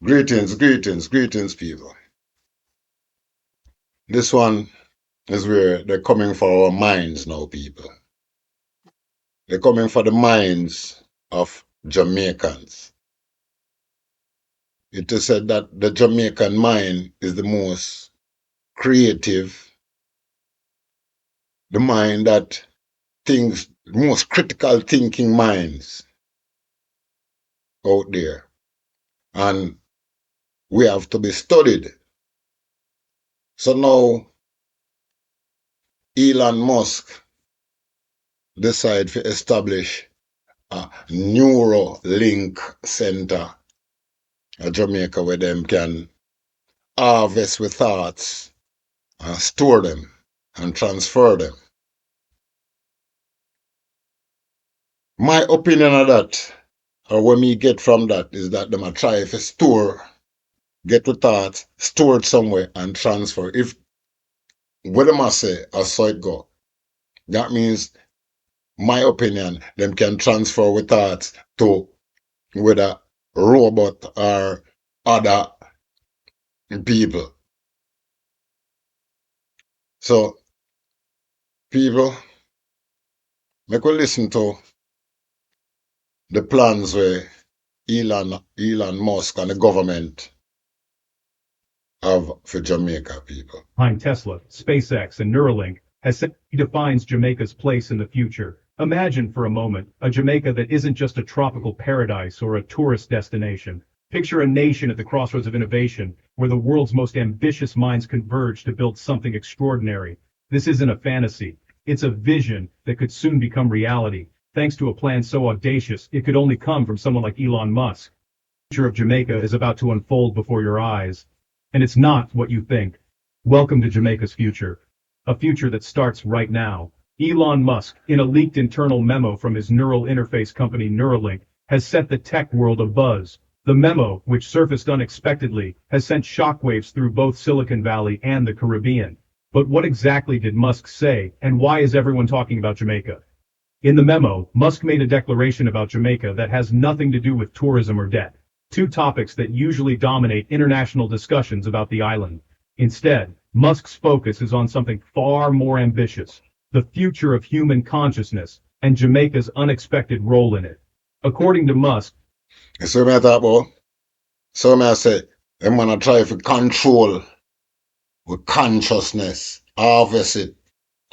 Greetings, people. This one is where they're coming for our minds now, people. They're coming for the minds of Jamaicans. It is said that the Jamaican mind is the most creative, the mind that thinks, most critical thinking minds out there. And we have to be studied. So now Elon Musk decided to establish a Neuralink center in Jamaica where them can harvest with thoughts and store them and transfer them. My opinion of that, or what me get from that, is that them a try to store, get the thoughts, store it somewhere and transfer. If what them a say, or so it go, that means, my opinion, them can transfer with thoughts to whether robot or other people. So people, make we listen to the plans where Elon Musk and the government have for Jamaica people. Behind Tesla, SpaceX, and Neuralink has said he defines Jamaica's place in the future. Imagine for a moment a Jamaica that isn't just a tropical paradise or a tourist destination. Picture a nation at the crossroads of innovation, where the world's most ambitious minds converge to build something extraordinary. This isn't a fantasy. It's a vision that could soon become reality, thanks to a plan so audacious it could only come from someone like Elon Musk. The future of Jamaica is about to unfold before your eyes. And it's not what you think. Welcome to Jamaica's future. A future that starts right now. Elon Musk, in a leaked internal memo from his neural interface company Neuralink, has set the tech world abuzz. The memo, which surfaced unexpectedly, has sent shockwaves through both Silicon Valley and the Caribbean. But what exactly did Musk say, and why is everyone talking about Jamaica? In the memo, Musk made a declaration about Jamaica that has nothing to do with tourism or debt. Two topics that usually dominate international discussions about the island. Instead, Musk's focus is on something far more ambitious, the future of human consciousness and Jamaica's unexpected role in it. According to Musk, So me I talk about, so me I say, them wanna try to control with consciousness, harvest it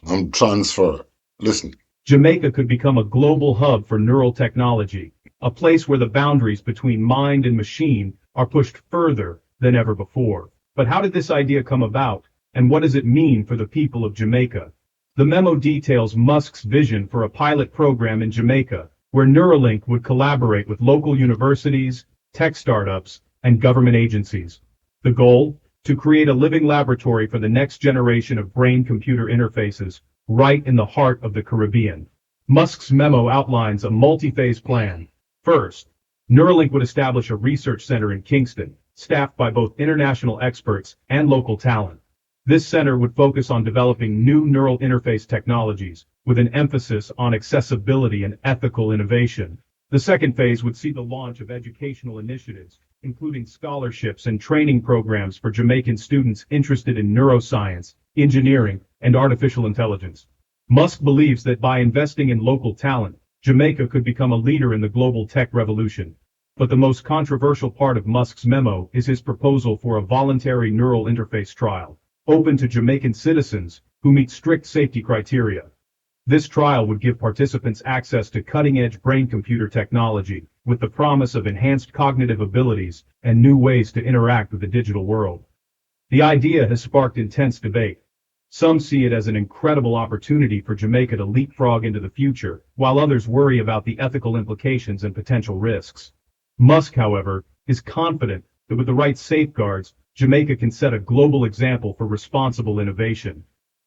and transfer. Listen. Jamaica could become a global hub for neural technology, a place where the boundaries between mind and machine are pushed further than ever before. But how did this idea come about, and what does it mean for the people of Jamaica? The memo details Musk's vision for a pilot program in Jamaica, where Neuralink would collaborate with local universities, tech startups, and government agencies. The goal? To create a living laboratory for the next generation of brain-computer interfaces, right in the heart of the Caribbean. Musk's memo outlines a multi-phase plan. First, Neuralink would establish a research center in Kingston, staffed by both international experts and local talent. This center would focus on developing new neural interface technologies, with an emphasis on accessibility and ethical innovation. The second phase would see the launch of educational initiatives, including scholarships and training programs for Jamaican students interested in neuroscience, engineering, and artificial intelligence. Musk believes that by investing in local talent, Jamaica could become a leader in the global tech revolution. But the most controversial part of Musk's memo is his proposal for a voluntary neural interface trial, open to Jamaican citizens who meet strict safety criteria. This trial would give participants access to cutting-edge brain-computer technology, with the promise of enhanced cognitive abilities and new ways to interact with the digital world. The idea has sparked intense debate. Some see it as an incredible opportunity for Jamaica to leapfrog into the future, while others worry about the ethical implications and potential risks. Musk, however, is confident that with the right safeguards, Jamaica can set a global example for responsible innovation.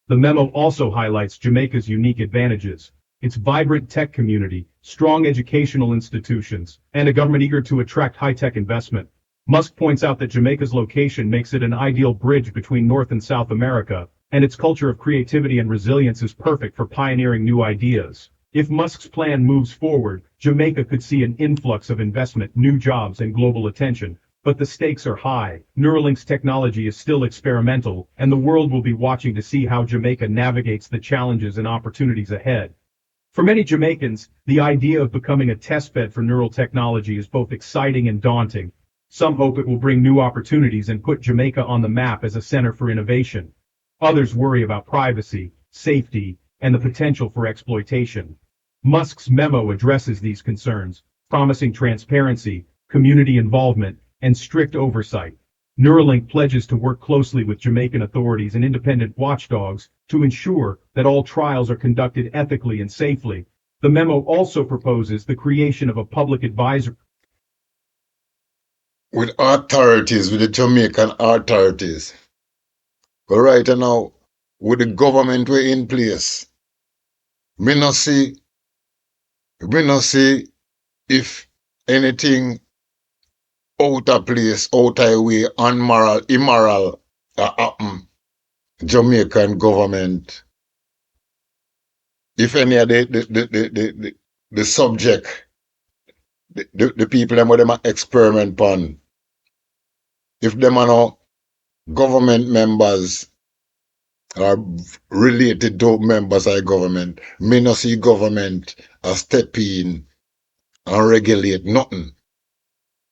The memo also highlights Jamaica's unique advantages: its vibrant tech community, strong educational institutions, and a government eager to attract high-tech investment. Musk points out that Jamaica's location makes it an ideal bridge between North and South America, and its culture of creativity and resilience is perfect for pioneering new ideas. If Musk's plan moves forward, Jamaica could see an influx of investment, new jobs, and global attention. But the stakes are high. Neuralink's technology is still experimental, and the world will be watching to see how Jamaica navigates the challenges and opportunities ahead. For many Jamaicans, the idea of becoming a testbed for neural technology is both exciting and daunting. Some hope it will bring new opportunities and put Jamaica on the map as a center for innovation. Others worry about privacy, safety, and the potential for exploitation. Musk's memo addresses these concerns, promising transparency, community involvement, and strict oversight. Neuralink pledges to work closely with Jamaican authorities and independent watchdogs to ensure that all trials are conducted ethically and safely. The memo also proposes the creation of a public advisory with authorities, with the Jamaican authorities. But right now, with the government we in place, me not see, me not see if anything out of place, out of way, unmoral, immoral happen. Jamaican government, if any of the subject, the people them where them a experiment on, if them are no government members or related to members of government, me not see government a step in and regulate nothing.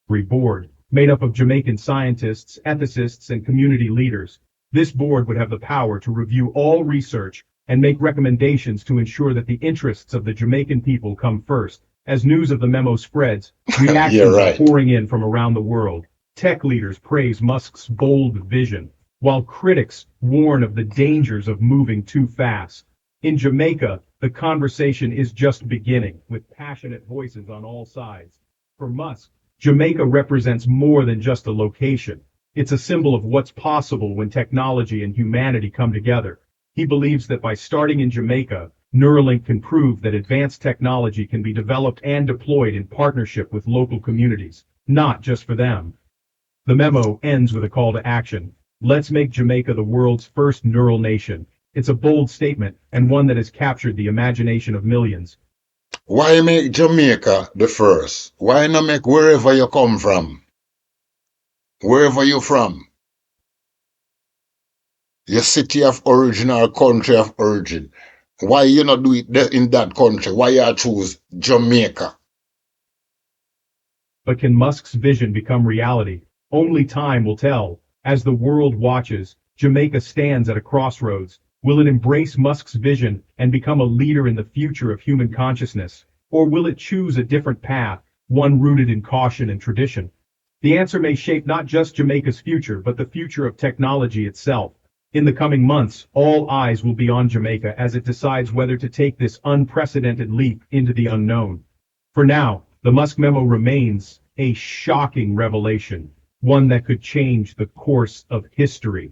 board, made up of Jamaican scientists, ethicists, and community leaders. This board would have the power to review all research and make recommendations to ensure that the interests of the Jamaican people come first. As news of the memo spreads, Yeah, reactions are right. pouring in from around the world. Tech leaders praise Musk's bold vision, while critics warn of the dangers of moving too fast. In Jamaica, the conversation is just beginning, with passionate voices on all sides. For Musk, Jamaica represents more than just a location. It's a symbol of what's possible when technology and humanity come together. He believes that by starting in Jamaica, Neuralink can prove that advanced technology can be developed and deployed in partnership with local communities, not just for them. The memo ends with a call to action. Let's make Jamaica the world's first neural nation. It's a bold statement and one that has captured the imagination of millions. Why make Jamaica the first? Why not make wherever you come from? Wherever you from? Your city of origin or country of origin. Why you not do it in that country? Why you choose Jamaica? But can Musk's vision become reality? Only time will tell. As the world watches, Jamaica stands at a crossroads. Will it embrace Musk's vision and become a leader in the future of human consciousness? Or will it choose a different path, one rooted in caution and tradition? The answer may shape not just Jamaica's future, but the future of technology itself. In the coming months, all eyes will be on Jamaica as it decides whether to take this unprecedented leap into the unknown. For now, the Musk memo remains a shocking revelation, one that could change the course of history.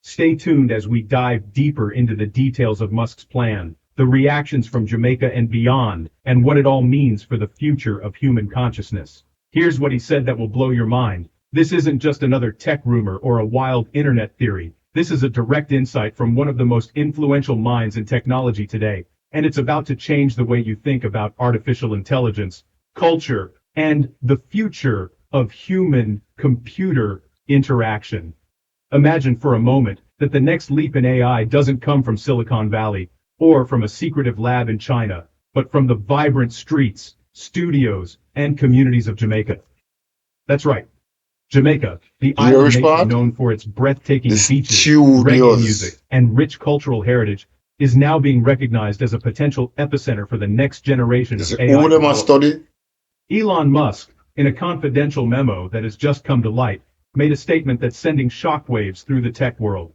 Stay tuned as we dive deeper into the details of Musk's plan, the reactions from Jamaica and beyond, and what it all means for the future of human consciousness. Here's what he said that will blow your mind. This isn't just another tech rumor or a wild internet theory. This is a direct insight from one of the most influential minds in technology today, and it's about to change the way you think about artificial intelligence, culture, and the future of human-computer interaction. Imagine for a moment that the next leap in AI doesn't come from Silicon Valley or from a secretive lab in China, but from the vibrant streets, studios, and communities of Jamaica. That's right. Jamaica, the You hear island which nation part? known for its breathtaking The beaches, reggae music, studios. and rich cultural heritage, is now being recognized as a potential epicenter for the next generation Is of it AI who them a development. study? Elon Musk, in a confidential memo that has just come to light, made a statement that's sending shockwaves through the tech world.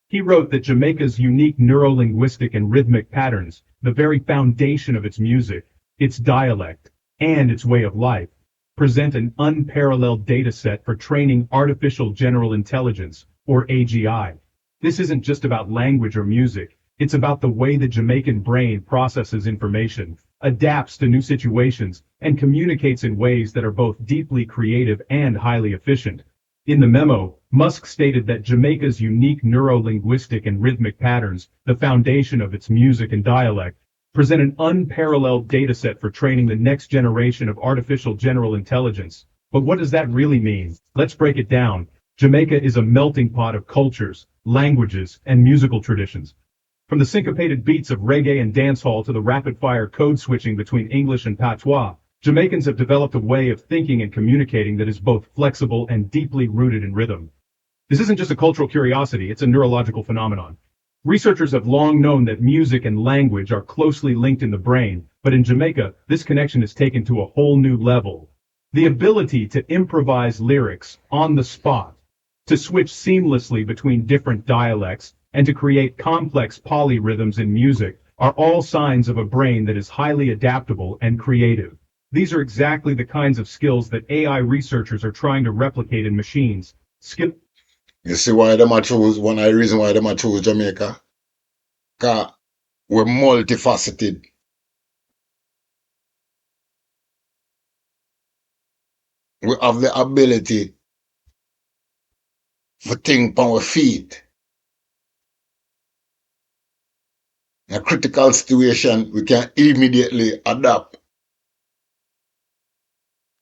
He wrote that Jamaica's unique neuro-linguistic and rhythmic patterns, the very foundation of its music, its dialect, and its way of life, present an unparalleled data set for training artificial general intelligence, or AGI. This isn't just about language or music, it's about the way the Jamaican brain processes information, adapts to new situations, and communicates in ways that are both deeply creative and highly efficient. In the memo, Musk stated that Jamaica's unique neuro-linguistic and rhythmic patterns, the foundation of its music and dialect, present an unparalleled dataset for training the next generation of artificial general intelligence, But what does that really mean? Let's break it down. Jamaica is a melting pot of cultures, languages, and musical traditions. From the syncopated beats of reggae and dancehall to the rapid-fire code switching between English and patois, Jamaicans have developed a way of thinking and communicating that is both flexible and deeply rooted in rhythm. This isn't just a cultural curiosity, it's a neurological phenomenon. Researchers have long known that music and language are closely linked in the brain, but in Jamaica, this connection is taken to a whole new level. The ability to improvise lyrics on the spot, to switch seamlessly between different dialects, and to create complex polyrhythms in music are all signs of a brain that is highly adaptable and creative. These are exactly the kinds of skills that AI researchers are trying to replicate in machines. You see why them a choose, one of the reasons why them a choose Jamaica? Because we're multifaceted. We have the ability to think on our feet. In a critical situation, we can immediately adapt.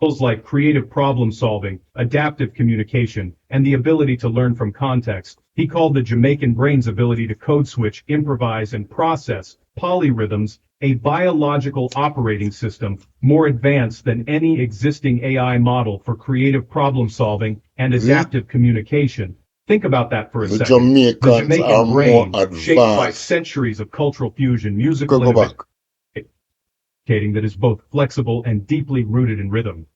Skills like creative problem solving, adaptive communication, and the ability to learn from context. He called the Jamaican brain's ability to code switch, improvise, and process polyrhythms a biological operating system more advanced than any existing AI model for creative problem solving and adaptive communication. Think about that for a The second. The Jamaicans are Jamaican more brain, shaped by advanced. centuries of cultural fusion, musical Go innovation, back. that is both flexible and deeply rooted in rhythm.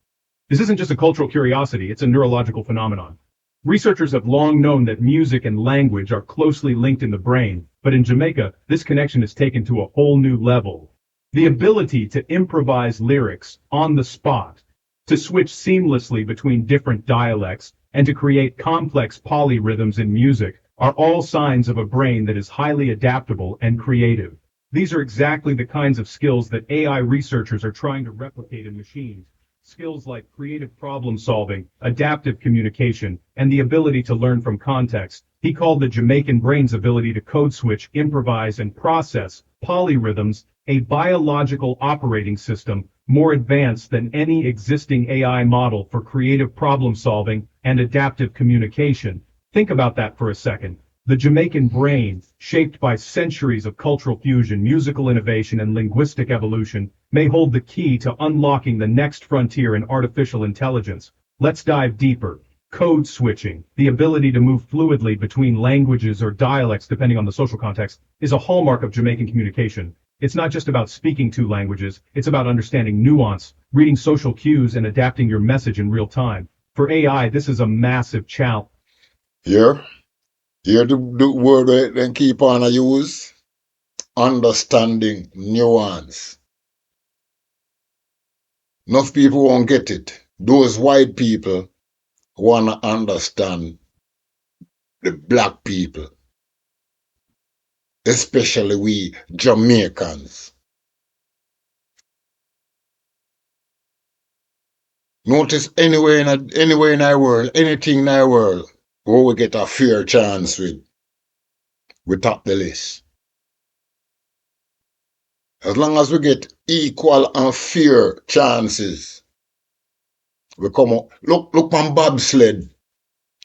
This isn't just a cultural curiosity, it's a neurological phenomenon. Researchers have long known that music and language are closely linked in the brain, but in Jamaica, this connection is taken to a whole new level. The ability to improvise lyrics on the spot, to switch seamlessly between different dialects, and to create complex polyrhythms in music are all signs of a brain that is highly adaptable and creative. These are exactly the kinds of skills that AI researchers are trying to replicate in machines. Skills like creative problem solving, adaptive communication, and the ability to learn from context. He called the Jamaican brain's ability to code switch, improvise, and process polyrhythms a biological operating system more advanced than any existing AI model for creative problem solving and adaptive communication. Think about that for a second. The Jamaican brain, shaped by centuries of cultural fusion, musical innovation, and linguistic evolution, may hold the key to unlocking the next frontier in artificial intelligence. Let's dive deeper. Code switching, the ability to move fluidly between languages or dialects depending on the social context, is a hallmark of Jamaican communication. It's not just about speaking two languages, it's about understanding nuance, reading social cues, and adapting your message in real time. For AI, this is a massive challenge. Here, the word they then keep on a use. Understanding nuance. Enough people won't get it. Those white people wanna understand the black people, especially we Jamaicans. Notice anywhere in our world, anything in our world, where we get a fair chance with, we top the list. As long as we get equal and fair chances, we come up. Look on bobsled.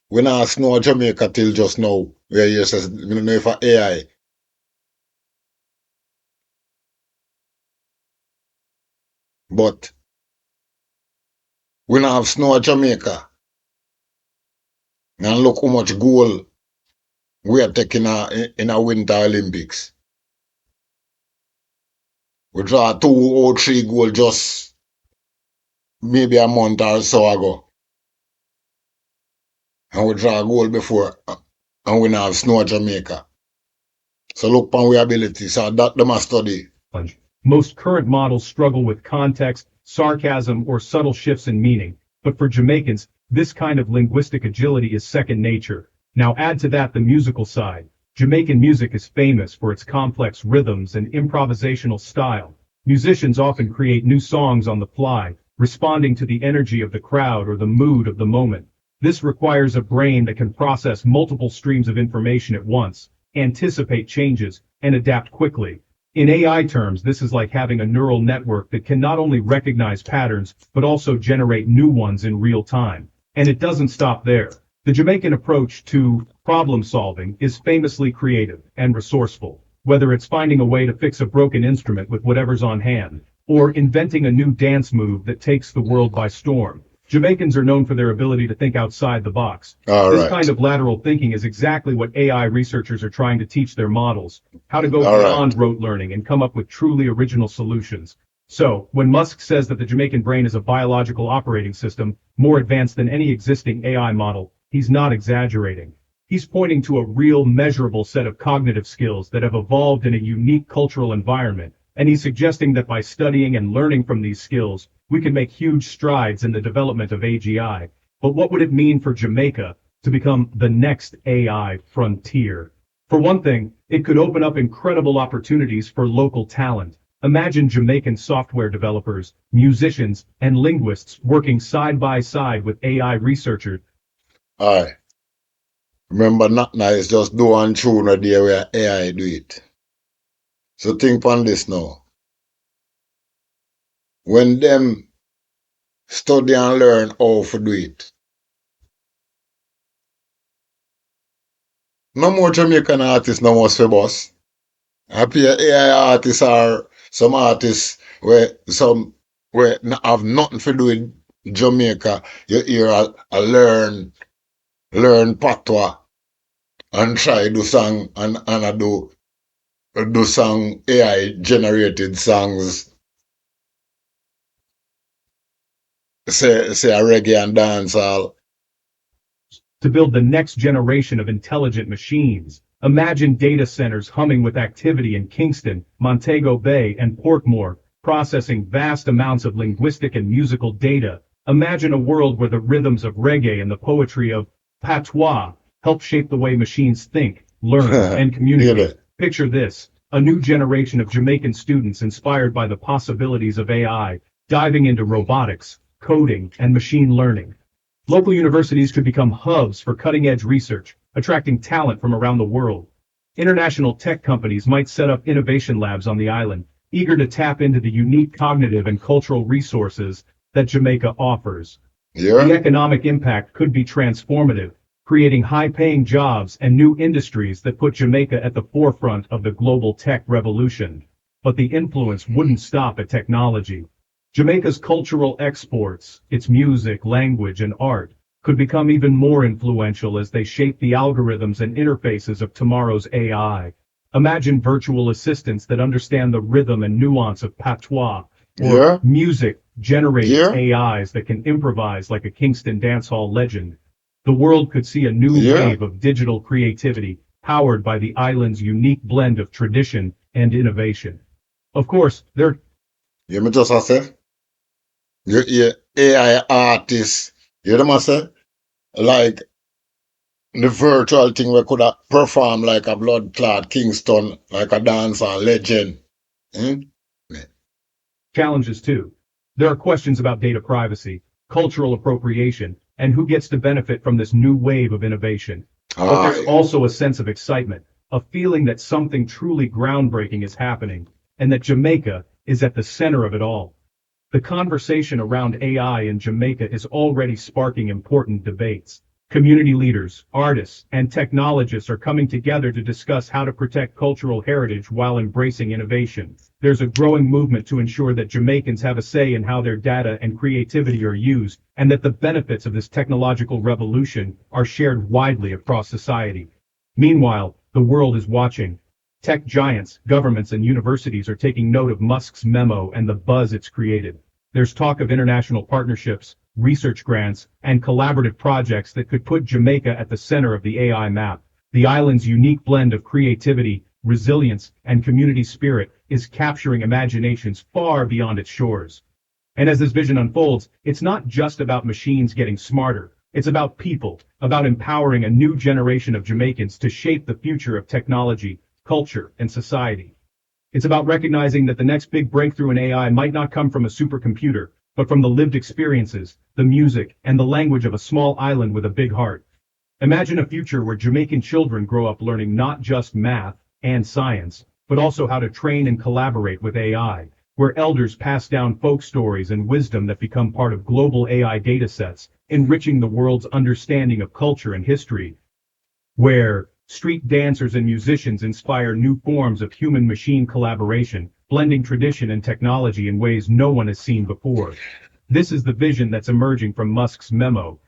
We not snow Jamaica till just now. Where you says we don't know if a AI. But we not have snow at Jamaica. And look how much gold we are taking in a Winter Olympics. We draw 2 or 3 gold just maybe a month or so ago. And we draw gold before and we not have snow at Jamaica. So look on our ability. So that them a study. Most current models struggle with context, sarcasm, or subtle shifts in meaning, but for Jamaicans, this kind of linguistic agility is second nature. Now add to that the musical side. Jamaican music is famous for its complex rhythms and improvisational style. Musicians often create new songs on the fly, responding to the energy of the crowd or the mood of the moment. This requires a brain that can process multiple streams of information at once, anticipate changes, and adapt quickly. In AI terms, this is like having a neural network that can not only recognize patterns, but also generate new ones in real time. And it doesn't stop there. The Jamaican approach to problem solving is famously creative and resourceful, whether it's finding a way to fix a broken instrument with whatever's on hand, or inventing a new dance move that takes the world by storm. Jamaicans are known for their ability to think outside the box. All This kind right. of lateral thinking is exactly what AI researchers are trying to teach their models, how to go All right. beyond rote learning and come up with truly original solutions. So, when Musk says that the Jamaican brain is a biological operating system, more advanced than any existing AI model, he's not exaggerating. He's pointing to a real measurable set of cognitive skills that have evolved in a unique cultural environment, and he's suggesting that by studying and learning from these skills, we can make huge strides in the development of AGI. But what would it mean for Jamaica to become the next AI frontier? For one thing, it could open up incredible opportunities for local talent. Imagine Jamaican software developers, musicians, and linguists working side by side with AI researchers. All right. Remember, not nice, just do one tune a day where AI do it. So think on this now. When them study and learn how to do it, no more Jamaican artists no more famous. Happy AI artists are some artists where have nothing to do with Jamaica. You hear a learn patois and try do song and I do song AI generated songs, say a reggae and dancehall. To build the next generation of intelligent machines. Imagine data centers humming with activity in Kingston, Montego Bay, and Portmore, processing vast amounts of linguistic and musical data. Imagine a world where the rhythms of reggae and the poetry of patois help shape the way machines think, learn, and Hear communicate. that? Picture this, a new generation of Jamaican students inspired by the possibilities of AI, diving into robotics, coding, and machine learning. Local universities could become hubs for cutting-edge research, attracting talent from around the world. International tech companies might set up innovation labs on the island, eager to tap into the unique cognitive and cultural resources that Jamaica offers. The Yeah? economic impact could be transformative, creating high-paying jobs and new industries that put Jamaica at the forefront of the global tech revolution. But the influence wouldn't stop at technology. Jamaica's cultural exports, its music, language, and art, could become even more influential as they shape the algorithms and interfaces of tomorrow's AI. Imagine virtual assistants that understand the rhythm and nuance of patois, or Yeah? music-generating Yeah? AIs that can improvise like a Kingston dancehall legend. The world could see a new Yeah? wave of digital creativity powered by the island's unique blend of tradition and innovation. Of course, there You me just a say? You hear AI artists, you know what I say? Like the virtual thing we could have perform like a blood clot Kingston, like a dancer legend. Hmm? challenges too. There are questions about data privacy, cultural appropriation, and who gets to benefit from this new wave of innovation. But there's Aye. also a sense of excitement, a feeling that something truly groundbreaking is happening, and that Jamaica is at the center of it all. The conversation around AI in Jamaica is already sparking important debates. Community leaders, artists, and technologists are coming together to discuss how to protect cultural heritage while embracing innovation. There's a growing movement to ensure that Jamaicans have a say in how their data and creativity are used, and that the benefits of this technological revolution are shared widely across society. Meanwhile, the world is watching. Tech giants, governments, and universities are taking note of Musk's memo and the buzz it's created. There's talk of international partnerships, research grants, and collaborative projects that could put Jamaica at the center of the AI map. The island's unique blend of creativity, resilience, and community spirit is capturing imaginations far beyond its shores. And as this vision unfolds, it's not just about machines getting smarter. It's about people, about empowering a new generation of Jamaicans to shape the future of technology, culture, and society. It's about recognizing that the next big breakthrough in AI might not come from a supercomputer, but from the lived experiences, the music, and the language of a small island with a big heart. Imagine a future where Jamaican children grow up learning not just math and science, but also how to train and collaborate with AI, where elders pass down folk stories and wisdom that become part of global AI datasets, enriching the world's understanding of culture and history, where street dancers and musicians inspire new forms of human-machine collaboration, blending tradition and technology in ways no one has seen before. This is the vision that's emerging from Musk's memo,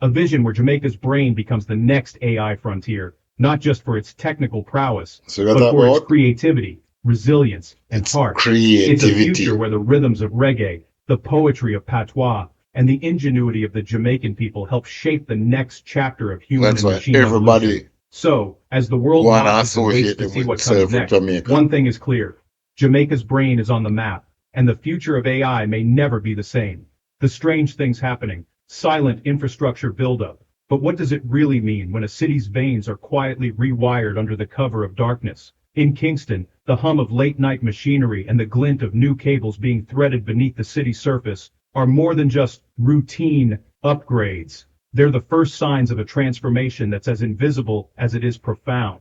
a vision where Jamaica's brain becomes the next AI frontier, not just for its technical prowess, So you but talk for its about creativity, resilience, and its heart. It's a future creativity. where the rhythms of reggae, the poetry of patois, and the ingenuity of the Jamaican people help shape the next chapter of human That's and why machine evolution. everybody So, as the world wanna watches and waits associate to them see with what comes themselves with next, Jamaica. one thing is clear. Jamaica's brain is on the map, and the future of AI may never be the same. The strange things happening, silent infrastructure buildup. But what does it really mean when a city's veins are quietly rewired under the cover of darkness? In Kingston, the hum of late-night machinery and the glint of new cables being threaded beneath the city surface are more than just routine upgrades. They're the first signs of a transformation that's as invisible as it is profound.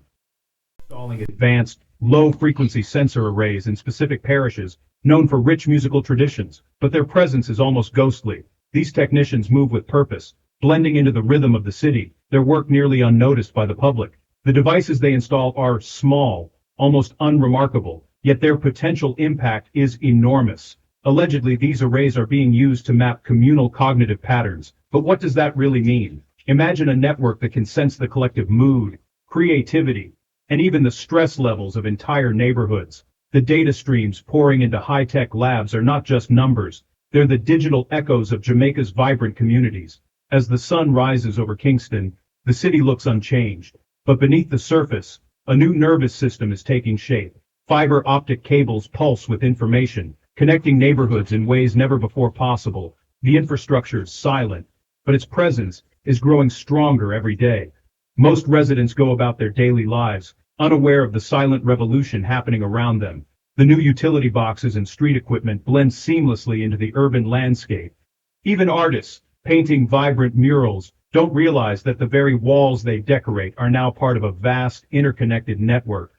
Installing advanced, low-frequency sensor arrays in specific parishes, known for rich musical traditions, but their presence is almost ghostly. These technicians move with purpose, blending into the rhythm of the city, their work nearly unnoticed by the public. The devices they install are small, almost unremarkable, yet their potential impact is enormous. Allegedly, these arrays are being used to map communal cognitive patterns. But what does that really mean? Imagine a network that can sense the collective mood, creativity, and even the stress levels of entire neighborhoods. The data streams pouring into high-tech labs are not just numbers, they're the digital echoes of Jamaica's vibrant communities. As the sun rises over Kingston, the city looks unchanged. But beneath the surface, a new nervous system is taking shape. Fiber optic cables pulse with information, connecting neighborhoods in ways never before possible. The infrastructure is silent, but its presence is growing stronger every day. Most residents go about their daily lives, unaware of the silent revolution happening around them. The new utility boxes and street equipment blend seamlessly into the urban landscape. Even artists, painting vibrant murals, don't realize that the very walls they decorate are now part of a vast, interconnected network.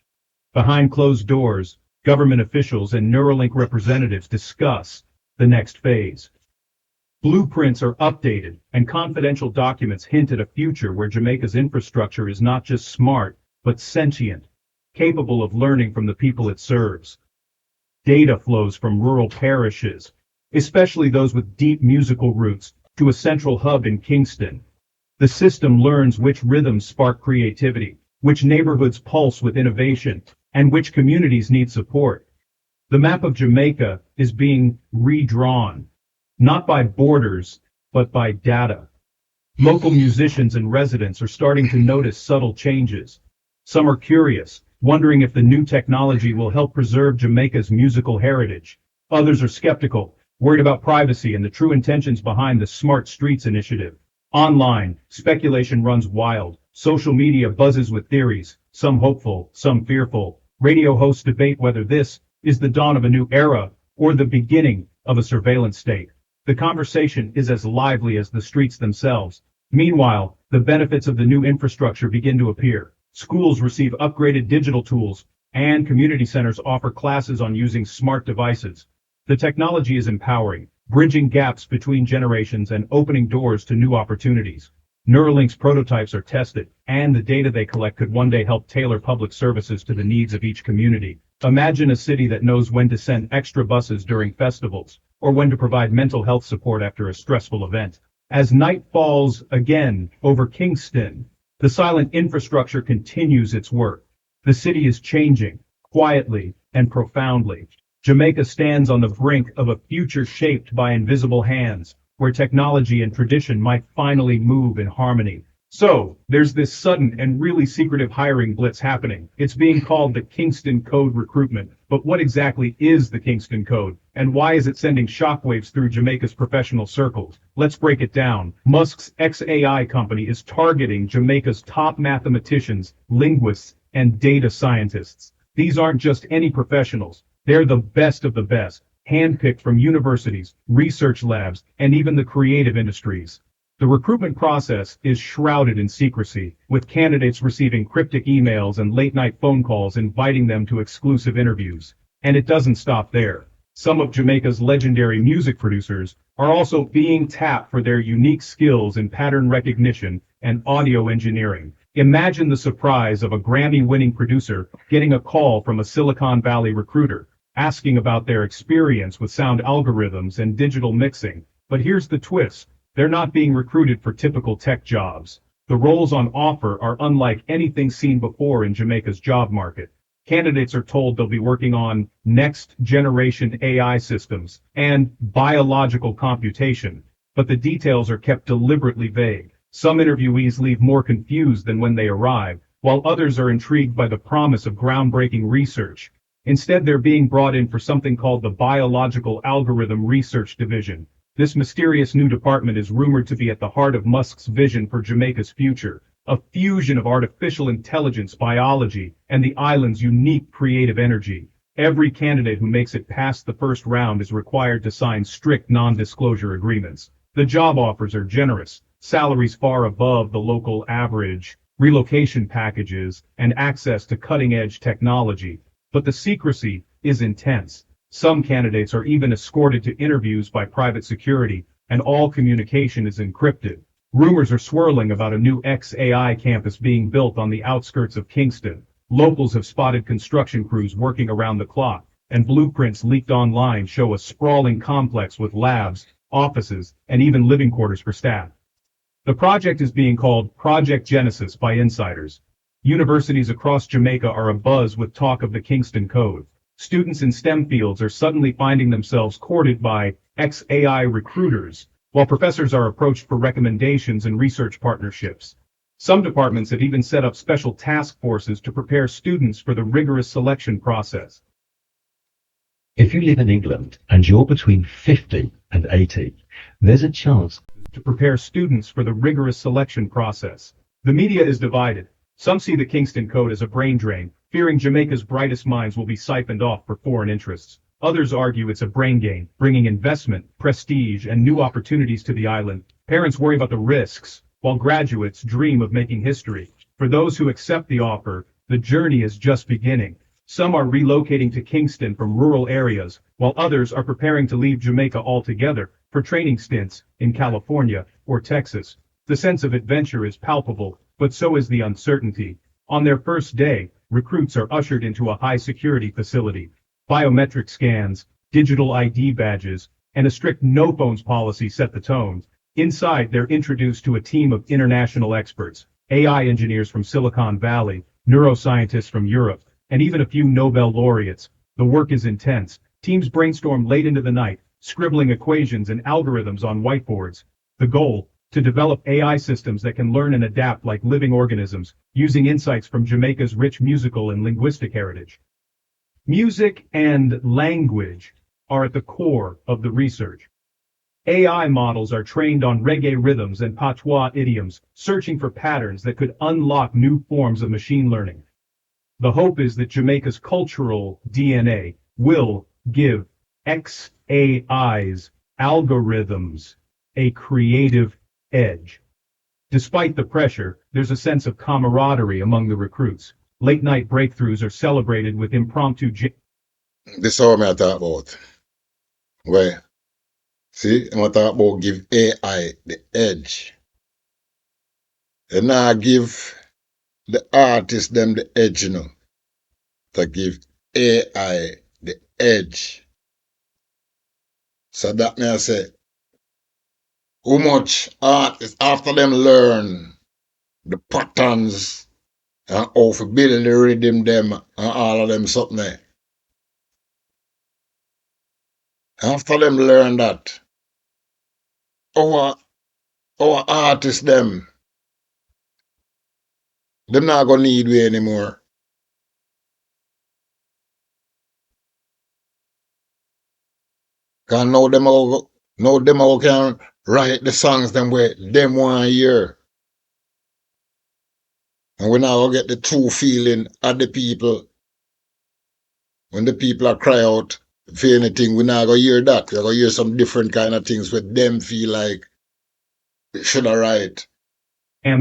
Behind closed doors, government officials and Neuralink representatives discuss the next phase. Blueprints are updated, and confidential documents hint at a future where Jamaica's infrastructure is not just smart, but sentient, capable of learning from the people it serves. Data flows from rural parishes, especially those with deep musical roots, to a central hub in Kingston. The system learns which rhythms spark creativity, which neighborhoods pulse with innovation, and which communities need support. The map of Jamaica is being redrawn, not by borders, but by data. Local musicians and residents are starting to notice subtle changes. Some are curious, wondering if the new technology will help preserve Jamaica's musical heritage. Others are skeptical, worried about privacy and the true intentions behind the Smart Streets initiative. Online, speculation runs wild. Social media buzzes with theories, some hopeful, some fearful. Radio hosts debate whether this is the dawn of a new era or the beginning of a surveillance state. The conversation is as lively as the streets themselves. Meanwhile, the benefits of the new infrastructure begin to appear. Schools receive upgraded digital tools, and community centers offer classes on using smart devices. The technology is empowering, bridging gaps between generations and opening doors to new opportunities. Neuralink's prototypes are tested, and the data they collect could one day help tailor public services to the needs of each community. Imagine a city that knows when to send extra buses during festivals, or when to provide mental health support after a stressful event. As night falls again over Kingston, the silent infrastructure continues its work. The city is changing, quietly and profoundly. Jamaica stands on the brink of a future shaped by invisible hands, where technology and tradition might finally move in harmony. So, there's this sudden and really secretive hiring blitz happening. It's being called the Kingston Code recruitment. But what exactly is the Kingston Code? And why is it sending shockwaves through Jamaica's professional circles? Let's break it down. Musk's XAI company is targeting Jamaica's top mathematicians, linguists, and data scientists. These aren't just any professionals. They're the best of the best, handpicked from universities, research labs, and even the creative industries. The recruitment process is shrouded in secrecy, with candidates receiving cryptic emails and late-night phone calls inviting them to exclusive interviews. And it doesn't stop there. Some of Jamaica's legendary music producers are also being tapped for their unique skills in pattern recognition and audio engineering. Imagine the surprise of a Grammy-winning producer getting a call from a Silicon Valley recruiter, asking about their experience with sound algorithms and digital mixing. But here's the twist. They're not being recruited for typical tech jobs. The roles on offer are unlike anything seen before in Jamaica's job market. Candidates are told they'll be working on next-generation AI systems and biological computation, but the details are kept deliberately vague. Some interviewees leave more confused than when they arrive, while others are intrigued by the promise of groundbreaking research. Instead, they're being brought in for something called the Biological Algorithm Research Division. This mysterious new department is rumored to be at the heart of Musk's vision for Jamaica's future, a fusion of artificial intelligence, biology, and the island's unique creative energy. Every candidate who makes it past the first round is required to sign strict non-disclosure agreements. The job offers are generous, salaries far above the local average, relocation packages, and access to cutting-edge technology. But the secrecy is intense. Some candidates are even escorted to interviews by private security, and all communication is encrypted. Rumors are swirling about a new XAI campus being built on the outskirts of Kingston. Locals have spotted construction crews working around the clock, and blueprints leaked online show a sprawling complex with labs, offices, and even living quarters for staff. The project is being called Project Genesis by insiders. Universities across Jamaica are abuzz with talk of the Kingston Code. Students in STEM fields are suddenly finding themselves courted by XAI recruiters, while professors are approached for recommendations and research partnerships. Some departments have even set up special task forces to prepare students for the rigorous selection process. If you live in England and you're between 50 and 80, there's a chance To prepare students for the rigorous selection process. The media is divided. Some see the Kingston Code as a brain drain, fearing Jamaica's brightest minds will be siphoned off for foreign interests. Others argue it's a brain gain, bringing investment, prestige, and new opportunities to the island. Parents worry about the risks, while graduates dream of making history. For those who accept the offer, the journey is just beginning. Some are relocating to Kingston from rural areas, while others are preparing to leave Jamaica altogether for training stints in California or Texas. The sense of adventure is palpable, but so is the uncertainty. On their first day, recruits are ushered into a high-security facility. Biometric scans, digital ID badges, and a strict no-phones policy set the tone. Inside, they're introduced to a team of international experts, AI engineers from Silicon Valley, neuroscientists from Europe, and even a few Nobel laureates. The work is intense. Teams brainstorm late into the night, scribbling equations and algorithms on whiteboards. The goal, to develop AI systems that can learn and adapt like living organisms, using insights from Jamaica's rich musical and linguistic heritage. Music and language are at the core of the research. AI models are trained on reggae rhythms and patois idioms, searching for patterns that could unlock new forms of machine learning. The hope is that Jamaica's cultural DNA will give XAI's algorithms a creative edge. Despite the pressure, there's a sense of camaraderie among the recruits. Late-night breakthroughs are celebrated with impromptu. This is how I talk about. Where, see, I'm talk about give AI the edge. And now give the artists them the edge, to give AI the edge. So that may I say, how much artists after them learn the patterns and how to build the rhythm them and all of them something there. After them learn that, our our artists them not gonna need we anymore. Cause now them all can write the songs them way them 1 year. And we now get the true feeling of the people. When the people are cry out for anything, we now go hear that. We go hear some different kind of things where them feel like should I write?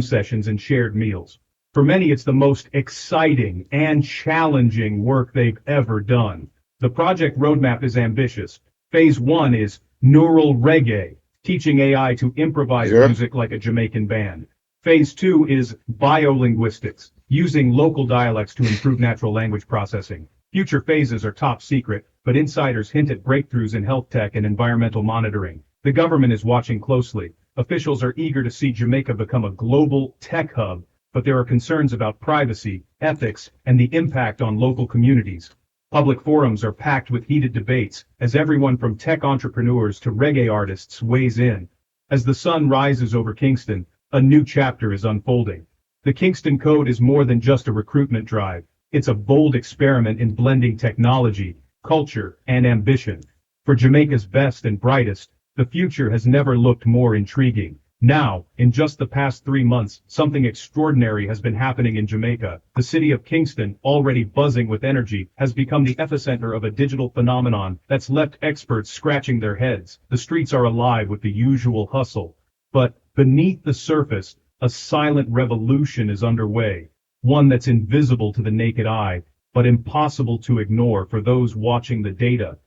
Sessions and shared meals. For many, it's the most exciting and challenging work they've ever done. The project roadmap is ambitious. Phase 1 is neural reggae, teaching AI to improvise Yeah. music like a Jamaican band. Phase 2 is biolinguistics, using local dialects to improve natural language processing. Future phases are top secret, but insiders hint at breakthroughs in health tech and environmental monitoring. The government is watching closely. Officials are eager to see Jamaica become a global tech hub, but there are concerns about privacy, ethics, and the impact on local communities. Public forums are packed with heated debates, as everyone from tech entrepreneurs to reggae artists weighs in. As the sun rises over Kingston, a new chapter is unfolding. The Kingston Code is more than just a recruitment drive. It's a bold experiment in blending technology, culture, and ambition. For Jamaica's best and brightest, the future has never looked more intriguing. Now, in just the past 3 months, something extraordinary has been happening in Jamaica. The city of Kingston, already buzzing with energy, has become the epicenter of a digital phenomenon that's left experts scratching their heads. The streets are alive with the usual hustle. But beneath the surface, a silent revolution is underway. One that's invisible to the naked eye, but impossible to ignore for those watching the data.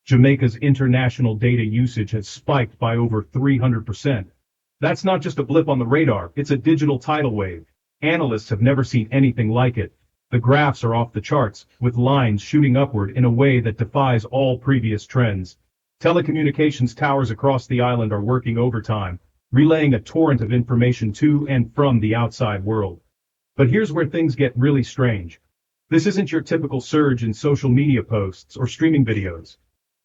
Jamaica's international data usage has spiked by over 300%. That's not just a blip on the radar, it's a digital tidal wave. Analysts have never seen anything like it. The graphs are off the charts, with lines shooting upward in a way that defies all previous trends. Telecommunications towers across the island are working overtime, relaying a torrent of information to and from the outside world. But here's where things get really strange. This isn't your typical surge in social media posts or streaming videos.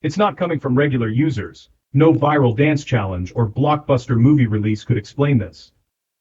It's not coming from regular users. No viral dance challenge or blockbuster movie release could explain this.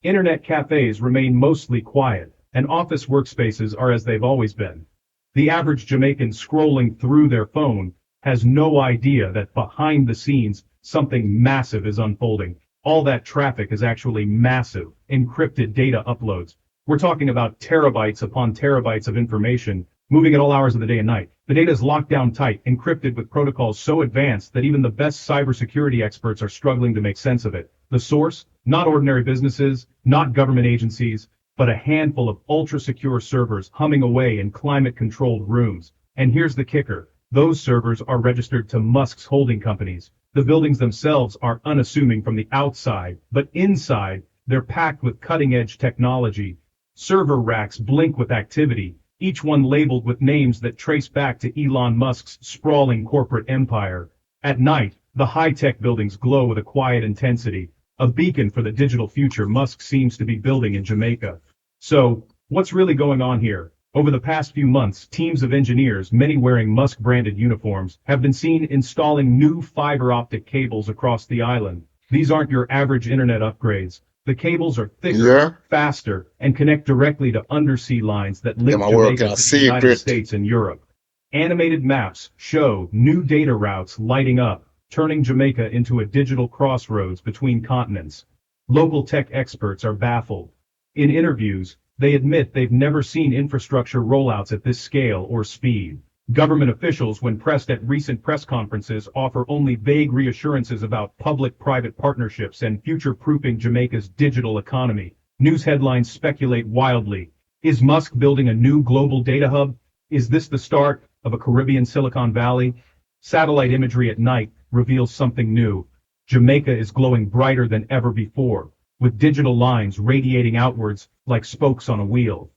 Internet cafes remain mostly quiet, and office workspaces are as they've always been. The average Jamaican scrolling through their phone has no idea that behind the scenes, something massive is unfolding. All that traffic is actually massive, encrypted data uploads. We're talking about terabytes upon terabytes of information, moving at all hours of the day and night. The data is locked down tight, encrypted with protocols so advanced that even the best cybersecurity experts are struggling to make sense of it. The source? Not ordinary businesses, not government agencies, but a handful of ultra-secure servers humming away in climate-controlled rooms. And here's the kicker. Those servers are registered to Musk's holding companies. The buildings themselves are unassuming from the outside, but inside, they're packed with cutting-edge technology. Server racks blink with activity, each one labeled with names that trace back to Elon Musk's sprawling corporate empire. At night, the high-tech buildings glow with a quiet intensity, a beacon for the digital future Musk seems to be building in Jamaica. So, what's really going on here? Over the past few months, teams of engineers, many wearing Musk-branded uniforms, have been seen installing new fiber optic cables across the island. These aren't your average internet upgrades. The cables are thicker, Yeah. faster, and connect directly to undersea lines that link Them are working Jamaica a to the United secret. States and Europe. Animated maps show new data routes lighting up, turning Jamaica into a digital crossroads between continents. Local tech experts are baffled. In interviews, they admit they've never seen infrastructure rollouts at this scale or speed. Government officials, when pressed at recent press conferences, offer only vague reassurances about public-private partnerships and future-proofing Jamaica's digital economy. News headlines speculate wildly. Is Musk building a new global data hub? Is this the start of a Caribbean Silicon Valley? Satellite imagery at night reveals something new. Jamaica is glowing brighter than ever before, with digital lines radiating outwards like spokes on a wheel.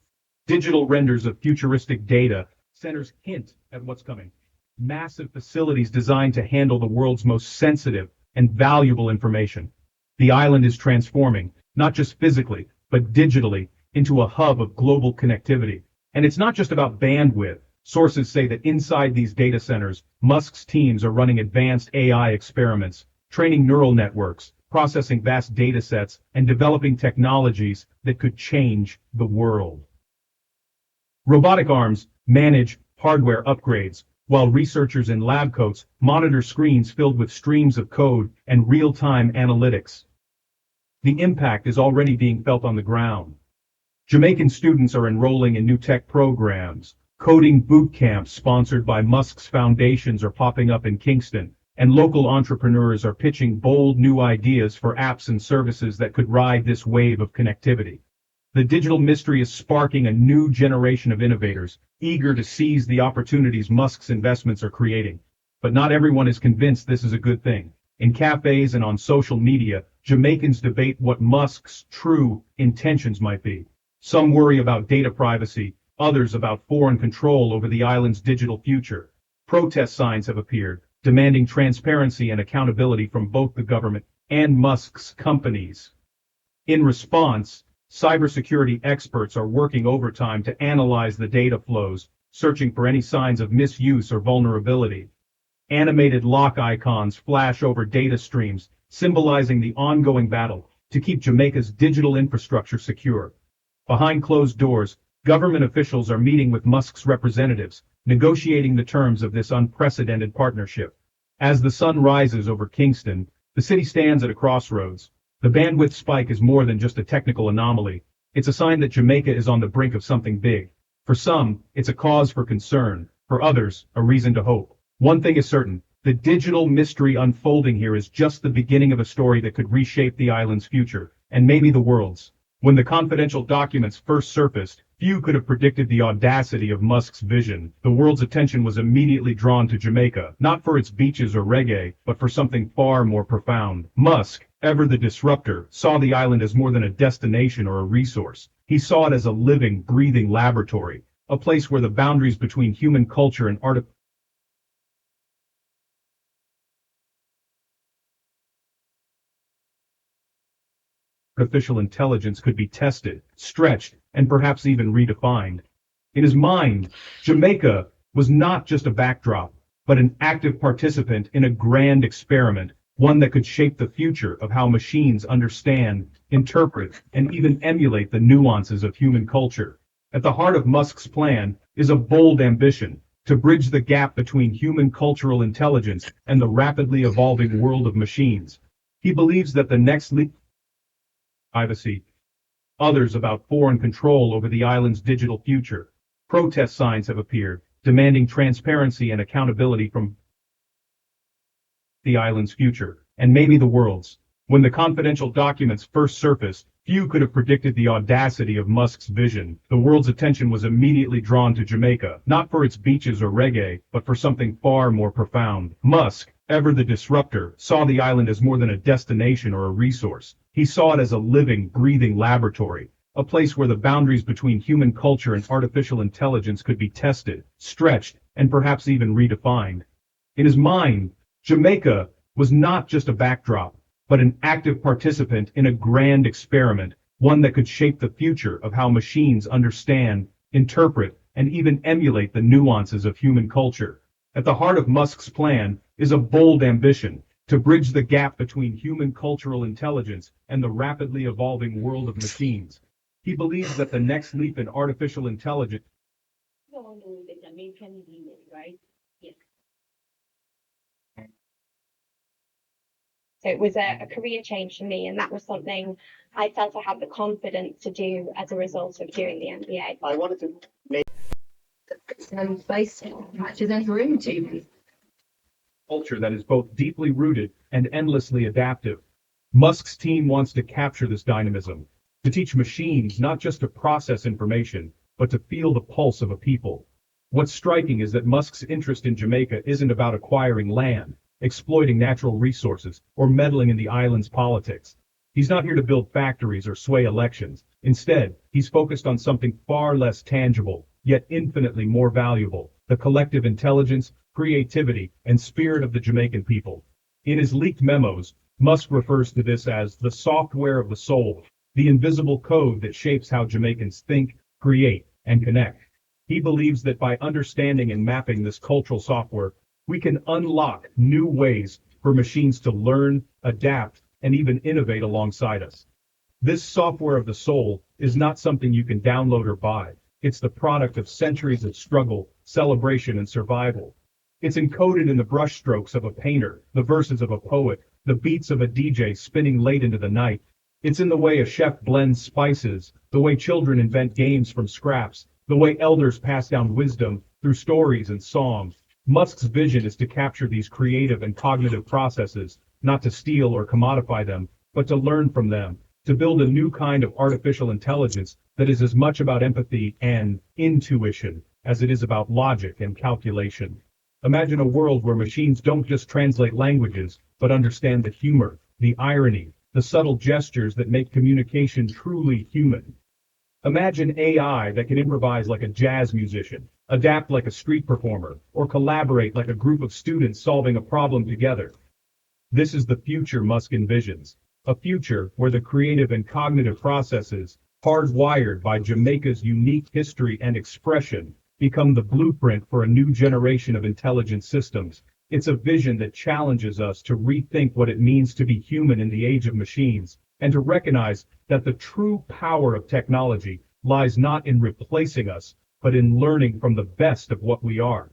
Digital renders of futuristic data centers hint at what's coming. Massive facilities designed to handle the world's most sensitive and valuable information. The island is transforming, not just physically, but digitally, into a hub of global connectivity. And it's not just about bandwidth. Sources say that inside these data centers, Musk's teams are running advanced AI experiments, training neural networks, processing vast data sets, and developing technologies that could change the world. Robotic arms manage hardware upgrades, while researchers in lab coats monitor screens filled with streams of code and real-time analytics. The impact is already being felt on the ground. Jamaican students are enrolling in new tech programs. Coding boot camps sponsored by Musk's foundations are popping up in Kingston, and local entrepreneurs are pitching bold new ideas for apps and services that could ride this wave of connectivity. The digital mystery is sparking a new generation of innovators, eager to seize the opportunities Musk's investments are creating. But not everyone is convinced this is a good thing. In cafes and on social media, Jamaicans debate what Musk's true intentions might be. Some worry about data privacy, others about foreign control over the island's digital future. Protest signs have appeared, demanding transparency and accountability from both the government and Musk's companies. In response, cybersecurity experts are working overtime to analyze the data flows, searching for any signs of misuse or vulnerability. Animated lock icons flash over data streams, symbolizing the ongoing battle to keep Jamaica's digital infrastructure secure. Behind closed doors, government officials are meeting with Musk's representatives, negotiating the terms of this unprecedented partnership. As the sun rises over Kingston, the city stands at a crossroads. The bandwidth spike is more than just a technical anomaly. It's a sign that Jamaica is on the brink of something big. For some, it's a cause for concern. For others, a reason to hope. One thing is certain, the digital mystery unfolding here is just the beginning of a story that could reshape the island's future, and maybe the world's. When the confidential documents first surfaced, few could have predicted the audacity of Musk's vision. The world's attention was immediately drawn to Jamaica, not for its beaches or reggae, but for something far more profound. Musk, ever the disruptor, saw the island as more than a destination or a resource. He saw it as a living, breathing laboratory, a place where the boundaries between human culture and artificial intelligence could be tested, stretched, and perhaps even redefined. In his mind, Jamaica was not just a backdrop, but an active participant in a grand experiment, one that could shape the future of how machines understand, interpret, and even emulate the nuances of human culture. At the heart of Musk's plan is a bold ambition to bridge the gap between human cultural intelligence and the rapidly evolving world of machines. He believes that the next leap privacy, others about foreign control over the island's digital future. Protest signs have appeared, demanding transparency and accountability from the island's future, and maybe the world's. When the confidential documents first surfaced, few could have predicted the audacity of Musk's vision. The world's attention was immediately drawn to Jamaica, not for its beaches or reggae, but for something far more profound. Musk, ever the disruptor, saw the island as more than a destination or a resource. He saw it as a living, breathing laboratory, a place where the boundaries between human culture and artificial intelligence could be tested, stretched, and perhaps even redefined. In his mind, Jamaica was not just a backdrop, but an active participant in a grand experiment, one that could shape the future of how machines understand, interpret, and even emulate the nuances of human culture. At the heart of Musk's plan is a bold ambition to bridge the gap between human cultural intelligence and the rapidly evolving world of machines. He believes that the next leap in artificial intelligence You all know the Jamaican DNA, right? Yes. So it was a career change for me, and that was something I felt I had the confidence to do as a result of doing the MBA. I wanted to make Space matches and room to. culture that is both deeply rooted and endlessly adaptive. Musk's team wants to capture this dynamism, to teach machines not just to process information, but to feel the pulse of a people. What's striking is that Musk's interest in Jamaica isn't about acquiring land, exploiting natural resources, or meddling in the island's politics. He's not here to build factories or sway elections. Instead, he's focused on something far less tangible, yet infinitely more valuable: the collective intelligence, creativity, and spirit of the Jamaican people. In his leaked memos, Musk refers to this as the software of the soul, the invisible code that shapes how Jamaicans think, create, and connect. He believes that by understanding and mapping this cultural software, we can unlock new ways for machines to learn, adapt, and even innovate alongside us. This software of the soul is not something you can download or buy. It's the product of centuries of struggle, celebration, and survival. It's encoded in the brushstrokes of a painter, the verses of a poet, the beats of a DJ spinning late into the night. It's in the way a chef blends spices, the way children invent games from scraps, the way elders pass down wisdom through stories and songs. Musk's vision is to capture these creative and cognitive processes, not to steal or commodify them, but to learn from them, to build a new kind of artificial intelligence that is as much about empathy and intuition as it is about logic and calculation. Imagine a world where machines don't just translate languages, but understand the humor, the irony, the subtle gestures that make communication truly human. Imagine AI that can improvise like a jazz musician, adapt like a street performer, or collaborate like a group of students solving a problem together. This is the future Musk envisions, a future where the creative and cognitive processes, hardwired by Jamaica's unique history and expression, become the blueprint for a new generation of intelligent systems. It's a vision that challenges us to rethink what it means to be human in the age of machines, and to recognize that the true power of technology lies not in replacing us, but in learning from the best of what we are.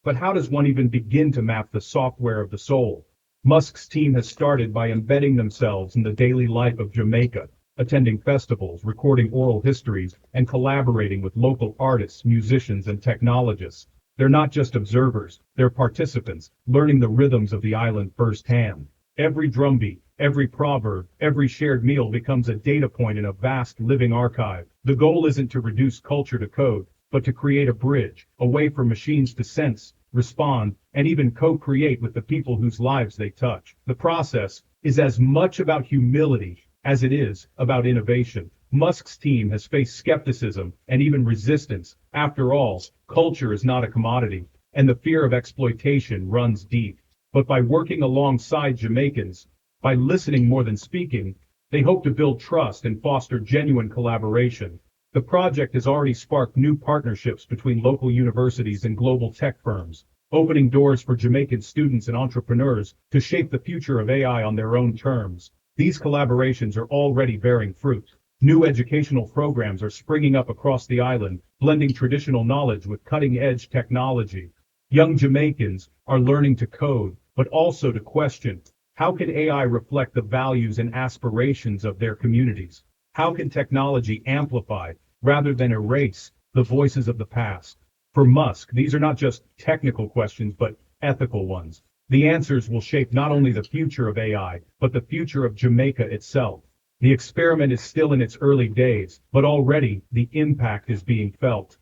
But how does one even begin to map the software of the soul? Musk's team has started by embedding themselves in the daily life of Jamaica, attending festivals, recording oral histories, and collaborating with local artists, musicians, and technologists. They're not just observers, they're participants, learning the rhythms of the island firsthand. Every drumbeat, every proverb, every shared meal becomes a data point in a vast living archive. The goal isn't to reduce culture to code, but to create a bridge, a way for machines to sense, respond, and even co-create with the people whose lives they touch. The process is as much about humility as it is about innovation. Musk's team has faced skepticism and even resistance. After all, culture is not a commodity, and the fear of exploitation runs deep. But by working alongside Jamaicans, by listening more than speaking, they hope to build trust and foster genuine collaboration. The project has already sparked new partnerships between local universities and global tech firms, opening doors for Jamaican students and entrepreneurs to shape the future of AI on their own terms. These collaborations are already bearing fruit. New educational programs are springing up across the island, blending traditional knowledge with cutting-edge technology. Young Jamaicans are learning to code, but also to question, how can AI reflect the values and aspirations of their communities? How can technology amplify, rather than erase, the voices of the past? For Musk, these are not just technical questions, but ethical ones. The answers will shape not only the future of AI, but the future of Jamaica itself. The experiment is still in its early days, but already the impact is being felt.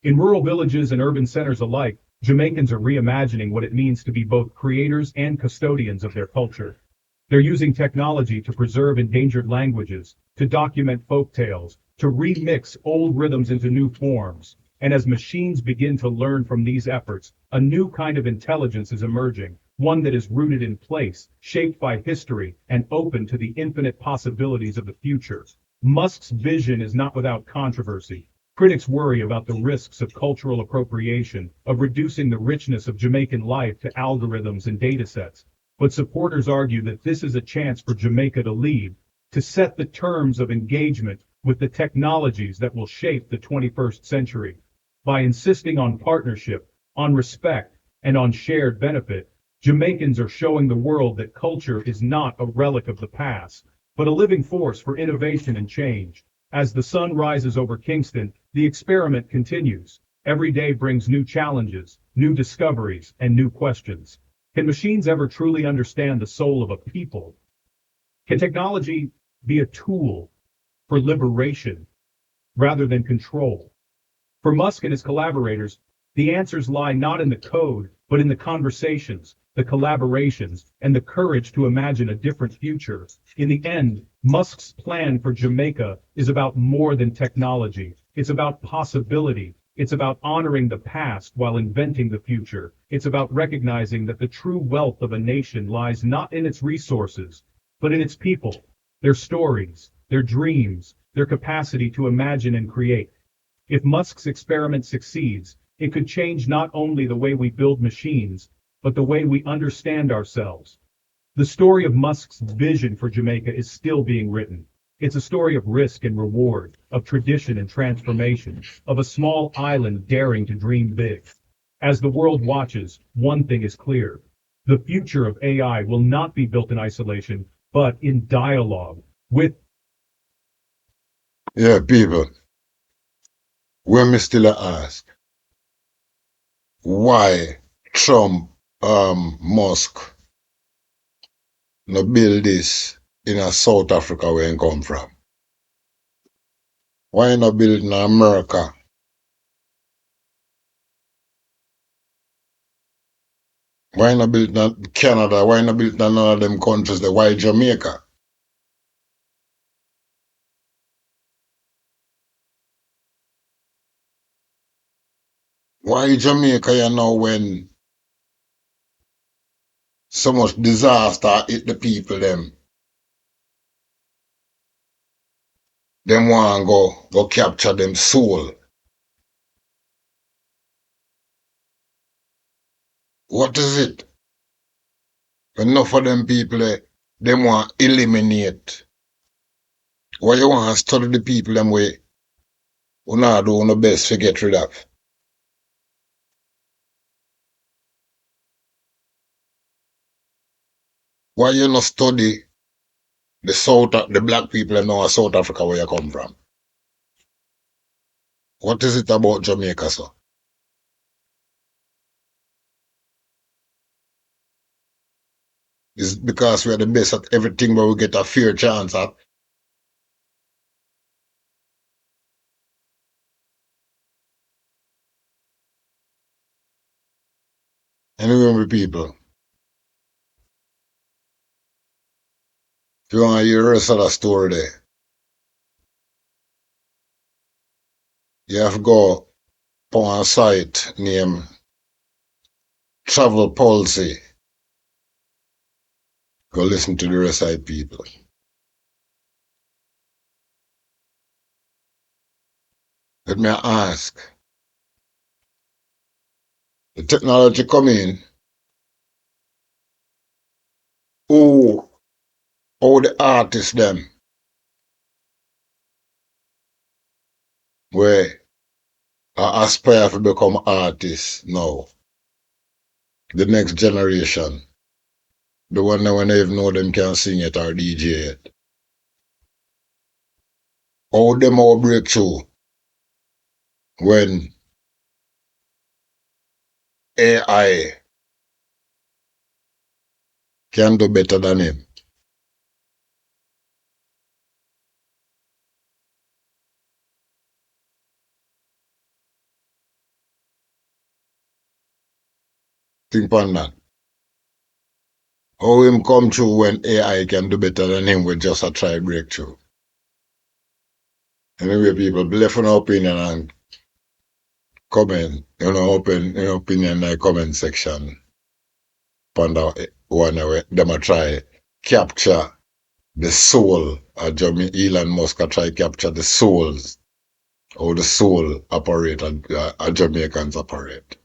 In rural villages and urban centers alike, Jamaicans are reimagining what it means to be both creators and custodians of their culture. They're using technology to preserve endangered languages, to document folk tales, to remix old rhythms into new forms. And as machines begin to learn from these efforts, a new kind of intelligence is emerging, one that is rooted in place, shaped by history, and open to the infinite possibilities of the future. Musk's vision is not without controversy. Critics worry about the risks of cultural appropriation, of reducing the richness of Jamaican life to algorithms and datasets. But supporters argue that this is a chance for Jamaica to lead, to set the terms of engagement with the technologies that will shape the 21st century. By insisting on partnership, on respect, and on shared benefit, Jamaicans are showing the world that culture is not a relic of the past, but a living force for innovation and change. As the sun rises over Kingston, the experiment continues. Every day brings new challenges, new discoveries, and new questions. Can machines ever truly understand the soul of a people? Can technology be a tool for liberation rather than control? For Musk and his collaborators, the answers lie not in the code, but in the conversations, the collaborations, and the courage to imagine a different future. In the end, Musk's plan for Jamaica is about more than technology. It's about possibility. It's about honoring the past while inventing the future. It's about recognizing that the true wealth of a nation lies not in its resources, but in its people, their stories, their dreams, their capacity to imagine and create. If Musk's experiment succeeds, it could change not only the way we build machines, but the way we understand ourselves. The story of Musk's vision for Jamaica is still being written. It's a story of risk and reward, of tradition and transformation, of a small island daring to dream big. As the world watches, one thing is clear. The future of AI will not be built in isolation, but in dialogue with. Yeah, people, when me still a ask, why Trump, Musk, no build this in a South Africa where he come from? Why not build in America? Why not build in Canada? Why not build in none of them countries? Why Jamaica? Why Jamaica, you know, when so much disaster hit the people them? Them want go capture them soul. What is it? Enough of them people, them want eliminate. Why you want to study the people them way? You not do no best to get rid of. Why you not study the black people in South Africa where you come from? What is it about Jamaica, sir? It's because we are the best at everything but we get a fair chance at. Anyway, my people, if you want to hear the rest of the story there, you have to go on a site named Travel Policy. Go listen to the rest of the people. Let me ask, the technology come in, who the artists them where aspire to become artists now, the next generation, the one that when they even know them can sing it or DJ it. How them all break through when AI can do better than him? Think on that. How him come through when AI can do better than him with just a try breakthrough? Anyway, people, left an opinion and comment, open your opinion in the comment section. Upon that one where them a try capture the soul. Elon Musk a try capture the souls, how the soul operate and Jamaicans operate.